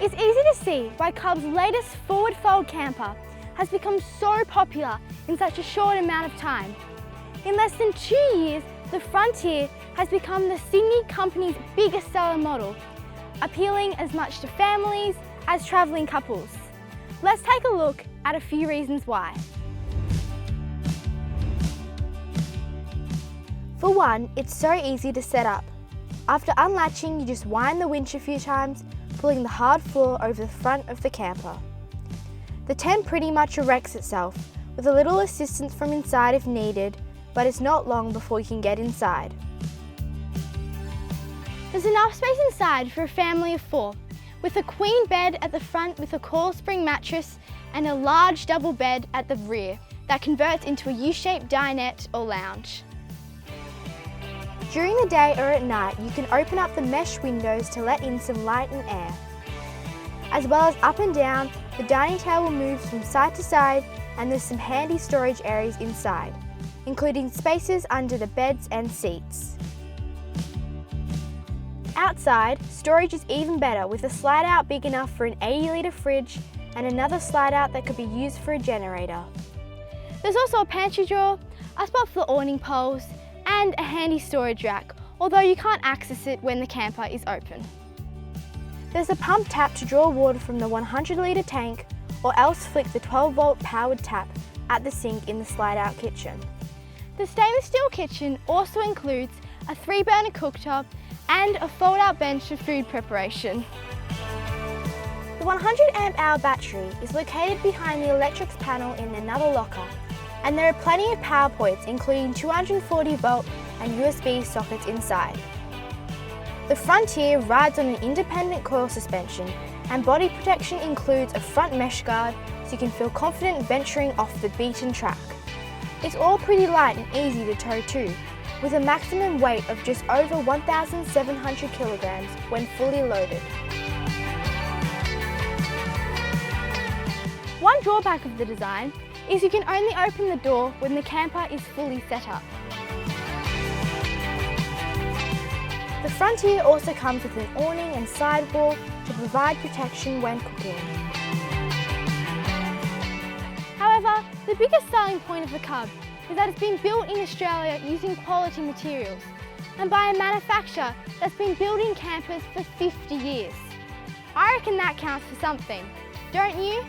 It's easy to see why Cub's latest forward fold camper has become so popular in such a short amount of time. In less than 2 years, the Frontier has become the Sydney company's biggest selling model, appealing as much to families as travelling couples. Let's take a look at a few reasons why. For one, it's so easy to set up. After unlatching, you just wind the winch a few times, pulling the hard floor over the front of the camper. The tent pretty much erects itself, with a little assistance from inside if needed, but it's not long before you can get inside. There's enough space inside for a family of 4, with a queen bed at the front with a coil spring mattress and a large double bed at the rear that converts into a U-shaped dinette or lounge. During the day or at night, you can open up the mesh windows to let in some light and air. As well as up and down, the dining table moves from side to side and there's some handy storage areas inside, including spaces under the beds and seats. Outside, storage is even better with a slide out big enough for an 80-litre fridge and another slide out that could be used for a generator. There's also a pantry drawer, a spot for the awning poles, and a handy storage rack, although you can't access it when the camper is open. There's a pump tap to draw water from the 100-litre tank, or else flick the 12-volt powered tap at the sink in the slide-out kitchen. The stainless steel kitchen also includes a 3-burner cooktop and a fold-out bench for food preparation. The 100 amp-hour battery is located behind the electrics panel in another locker, and there are plenty of power points including 240-volt and USB sockets inside. The Frontier rides on an independent coil suspension, and body protection includes a front mesh guard so you can feel confident venturing off the beaten track. It's all pretty light and easy to tow too, with a maximum weight of just over 1,700 kilograms when fully loaded. One drawback of the design is you can only open the door when the camper is fully set up. The Frontier also comes with an awning and sidewall to provide protection when cooking. However, the biggest selling point of the Cub is that it's been built in Australia using quality materials and by a manufacturer that's been building campers for 50 years. I reckon that counts for something, don't you?